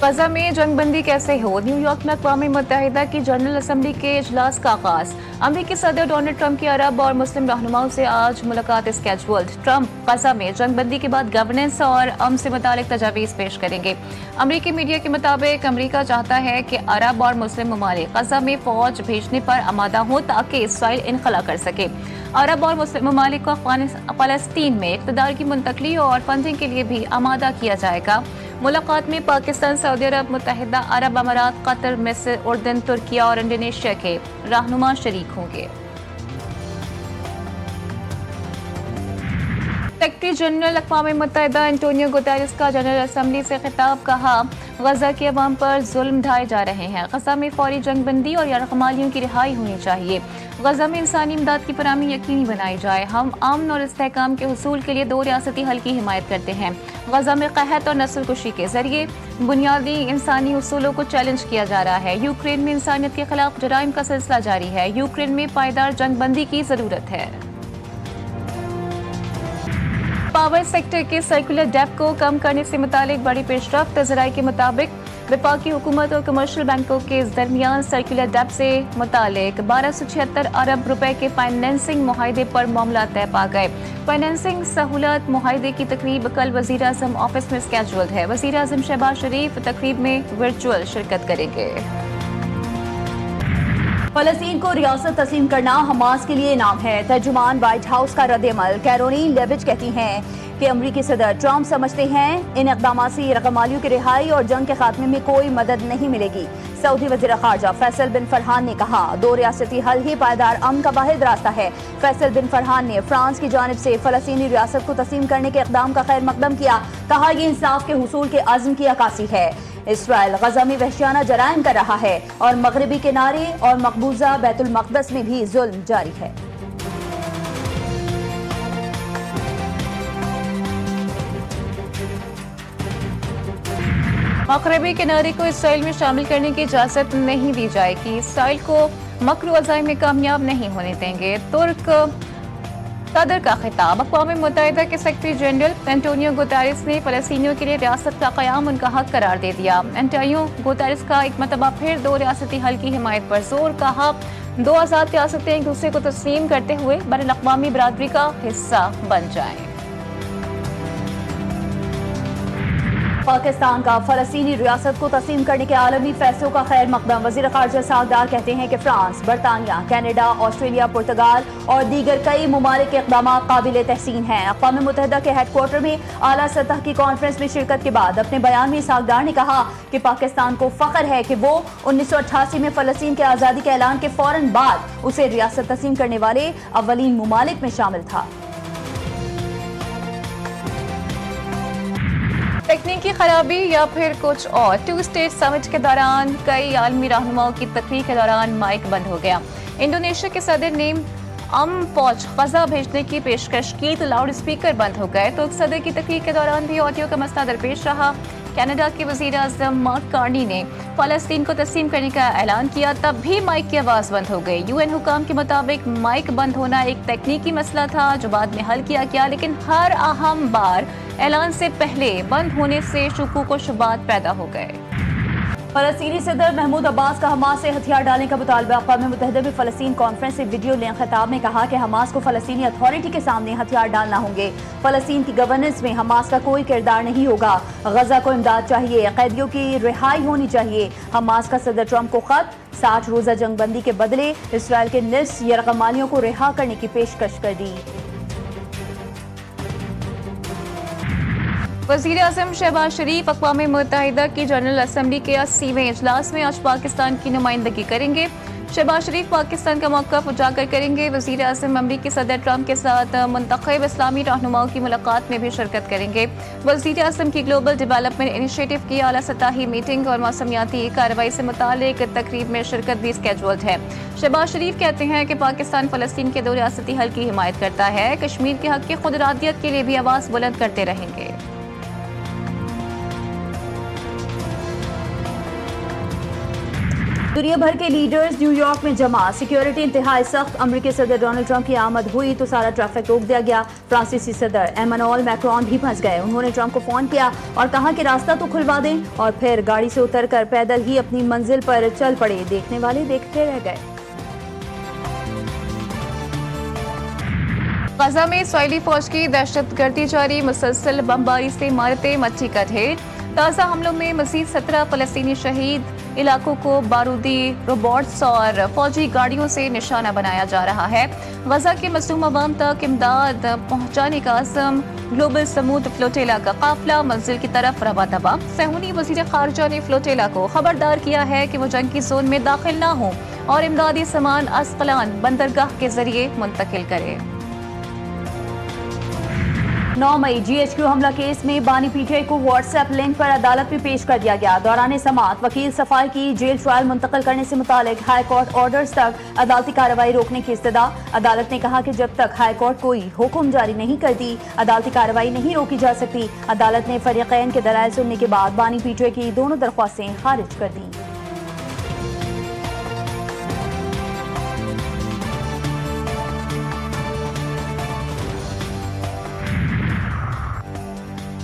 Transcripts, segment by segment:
غزہ میں جنگ بندی کیسے ہو؟ نیو یارک میں اقوام متحدہ کی جنرل اسمبلی کے اجلاس کا آغاز۔ امریکی صدر ڈونلڈ ٹرمپ کی عرب اور مسلم رہنماؤں سے آج ملاقات اسکیجولڈ۔ ٹرمپ غزہ میں جنگ بندی کے بعد گورننس اور امن سے متعلق تجاویز پیش کریں گے۔ امریکی میڈیا کے مطابق امریکہ چاہتا ہے کہ عرب اور مسلم ممالک غزہ میں فوج بھیجنے پر آمادہ ہوں تاکہ اسرائیل انخلا کر سکے۔ عرب اور مسلم ممالک کو فلسطین میں اقتدار کی منتقلی اور فنڈنگ کے لیے بھی آمادہ کیا جائے گا۔ ملاقات میں پاکستان، سعودی عرب، متحدہ عرب امارات، قطر، مصر، اردن، ترکیہ اور انڈونیشیا کے رہنما شریک ہوں گے۔ سیکرٹری جنرل اقوام متحدہ انٹونیو گوتیرس کا جنرل اسمبلی سے خطاب، کہا غزہ کے عوام پر ظلم ڈھائے جا رہے ہیں۔ غزہ میں فوری جنگ بندی اور یرغمالیوں کی رہائی ہونی چاہیے۔ غزہ میں انسانی امداد کی فراہمی یقینی بنائی جائے۔ ہم امن اور استحکام کے حصول کے لیے دو ریاستی حل کی حمایت کرتے ہیں۔ غزہ میں قحط اور نسل کشی کے ذریعے بنیادی انسانی اصولوں کو چیلنج کیا جا رہا ہے۔ یوکرین میں انسانیت کے خلاف جرائم کا سلسلہ جاری ہے۔ یوکرین میں پائیدار جنگ بندی کی ضرورت ہے۔ پاور سیکٹر کے سرکولر ڈیپ کو کم کرنے سے متعلق بڑی پیش رفت۔ ذرائع کے مطابق وفاقی حکومت اور کمرشل بینکوں کے درمیان سرکولر ڈیپ سے متعلق 1276 ارب روپے کے فائنینسنگ معاہدے پر معاملہ طے پا گئے۔ فائنینسنگ سہولت معاہدے کی تقریب کل وزیر اعظم آفس میں اسکیجولڈ ہے۔ وزیر اعظم شہباز شریف تقریب میں ورچوئل شرکت کریں گے۔ فلسطین کو ریاست تسلیم کرنا حماس کے لیے انعام ہے۔ ترجمان وائٹ ہاؤس کا رد عمل۔ کیرولین لیوچ کہتی ہیں کہ امریکی صدر ٹرمپ سمجھتے ہیں ان اقدامات سے یرغمالیوں کی رہائی اور جنگ کے خاتمے میں کوئی مدد نہیں ملے گی۔ سعودی وزیر خارجہ فیصل بن فرحان نے کہا دو ریاستی حل ہی پائیدار امن کا واحد راستہ ہے۔ فیصل بن فرحان نے فرانس کی جانب سے فلسطینی ریاست کو تسلیم کرنے کے اقدام کا خیر مقدم کیا۔ کہا یہ انصاف کے حصول کے عزم کی عکاسی ہے۔ اسرائیل غزہ میں وحشیانہ جرائم کر رہا ہے اور مغربی کنارے اور مقبوضہ بیت المقدس میں بھی ظلم جاری ہے۔ مغربی کنارے کو اسرائیل میں شامل کرنے کی اجازت نہیں دی جائے گی۔ اسرائیل کو مکر و عزائم میں کامیاب نہیں ہونے دیں گے۔ ترک صدر کا خطاب۔ اقوام متحدہ کے سیکرٹری جنرل انٹونیو گوتیرس نے فلسطینیوں کے لیے ریاست کا قیام ان کا حق قرار دے دیا۔ انٹونیو گوتیرس کا ایک مرتبہ پھر دو ریاستی حل کی حمایت پر زور، کہا دو آزاد ریاستیں ایک دوسرے کو تسلیم کرتے ہوئے بین الاقوامی برادری کا حصہ بن جائیں۔ پاکستان کا فلسطینی ریاست کو تسلیم کرنے کے عالمی فیصلوں کا خیر مقدم۔ وزیر خارجہ ساغدار کہتے ہیں کہ فرانس، برطانیہ، کینیڈا، آسٹریلیا، پرتگال اور دیگر کئی ممالک کے اقدامات قابل تحسین ہیں۔ اقوام متحدہ کے ہیڈ کوارٹر میں اعلیٰ سطح کی کانفرنس میں شرکت کے بعد اپنے بیان میں ساغدار نے کہا کہ پاکستان کو فخر ہے کہ وہ 1988 میں فلسطین کے آزادی کے اعلان کے فوراً بعد اسے ریاست تسلیم کرنے والے اولین ممالک میں شامل تھا۔ تکنیکی خرابی یا پھر کچھ اور؟ 2 اسٹیٹ سمٹ کے دوران کئی عالمی رہنماؤں کی تقریر کے دوران مائک بند ہو گیا۔ انڈونیشیا کے صدر نے فوج غزہ بھیجنے کی پیشکش کی تو لاؤڈ اسپیکر بند ہو گئے۔ ترک صدر کی تقریر کے دوران بھی آڈیو کا مسئلہ درپیش رہا۔ کینیڈا کے وزیر اعظم مارک کارنی نے فلسطین کو تسلیم کرنے کا اعلان کیا، تب بھی مائک کی آواز بند ہو گئی۔ UN حکام کے مطابق مائک بند ہونا ایک تکنیکی مسئلہ تھا جو بعد میں حل کیا گیا، لیکن ہر اہم بار اعلان سے پہلے بند ہونے سے شکوک و شبہات پیدا ہو گئے۔ فلسطینی صدر محمود عباس کا حماس سے ہتھیار ڈالنے کا مطالبہ۔ اقوام متحدہ میں فلسطین کانفرنس سے ویڈیو لنک خطاب میں کہا کہ حماس کو فلسطینی اتھارٹی کے سامنے ہتھیار ڈالنا ہوں گے۔ فلسطین کی گورننس میں حماس کا کوئی کردار نہیں ہوگا۔ غزہ کو امداد چاہیے، قیدیوں کی رہائی ہونی چاہیے۔ حماس کا صدر ٹرمپ کو خط، 60 روزہ جنگ بندی کے بدلے اسرائیل کے نصف یرغمالیوں کو رہا کرنے کی پیشکش کر دی۔ وزیر اعظم شہباز شریف اقوام متحدہ کی جنرل اسمبلی کے 80ویں اجلاس میں آج پاکستان کی نمائندگی کریں گے۔ شہباز شریف پاکستان کا موقف اجاگر کریں گے۔ وزیر اعظم امریکی صدر ٹرمپ کے ساتھ منتخب اسلامی رہنماؤں کی ملاقات میں بھی شرکت کریں گے۔ وزیر اعظم کی گلوبل ڈیولپمنٹ انیشیٹو کی اعلیٰ سطحی میٹنگ اور موسمیاتی کارروائی سے متعلق تقریب میں شرکت بھی اسکیجولڈ ہے۔ شہباز شریف کہتے ہیں کہ پاکستان فلسطین کے دو ریاستی حل کی حمایت کرتا ہے، کشمیر کے حق کی خود ارادیت کے لیے بھی آواز بلند کرتے رہیں گے۔ دنیا بھر کے لیڈرز نیو یارک میں جمع، سیکیورٹی انتہائی سخت، امریکی صدر ڈونلڈ ٹرمپ کی آمد ہوئی تو سارا ٹریفک روک دیا گیا۔ فرانسیسی صدر ایمانوئل میکرون بھی پھنس گئے، انہوں نے ٹرمپ کو فون کیا اور کہا کہ راستہ تو کھلوا دیں، اور پھر گاڑی سے اتر کر پیدل ہی اپنی منزل پر چل پڑے۔ دیکھنے والے دیکھتے رہ گئے۔ غزہ میں اسرائیلی فوج کی دہشت گردی جاری، مسلسل بمباری سے عمارتیں مٹی کا ڈھیر۔ تازہ حملوں میں مزید 17 فلسطینی شہید، علاقوں کو بارودی روبوٹس اور فوجی گاڑیوں سے نشانہ بنایا جا رہا ہے۔ غزہ کے مظلوم عوام تک امداد پہنچانے کا عزم، گلوبل سمود فلوٹیلا کا قافلہ منزل کی طرف رواں دبا۔ صہیونی وزیر خارجہ نے فلوٹیلا کو خبردار کیا ہے کہ وہ جنگ کی زون میں داخل نہ ہوں اور امدادی سامان عسقلان بندرگاہ کے ذریعے منتقل کرے۔ 9 مئی جی ایچ کیو حملہ کیس میں بانی پی ٹی آئی کو واٹس ایپ لنک پر عدالت میں پیش کر دیا گیا۔ دوران سماعت وکیل صفائی کی جیل ٹرائل منتقل کرنے سے متعلق ہائی کورٹ آرڈرز تک عدالتی کارروائی روکنے کی استدعا۔ عدالت نے کہا کہ جب تک ہائی کورٹ کوئی حکم جاری نہیں کرتی عدالتی کارروائی نہیں روکی جا سکتی۔ عدالت نے فریقین کے دلائل سننے کے بعد بانی پی ٹی آئی کی دونوں درخواستیں خارج کر دیں۔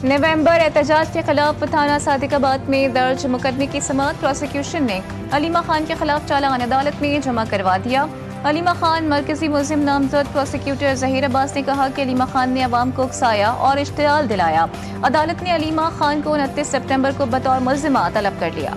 نومبر احتجاج کے خلاف تھانہ صادق آباد میں درج مقدمے کی سماعت، پروسیکیوشن نے علیمہ خان کے خلاف چالان عدالت میں جمع کروا دیا۔ علیمہ خان مرکزی ملزم نامزد۔ پروسیکیوٹر ظہیر عباس نے کہا کہ علیمہ خان نے عوام کو اکسایا اور اشتعال دلایا۔ عدالت نے علیمہ خان کو 29 سپتمبر کو بطور ملزمہ طلب کر لیا۔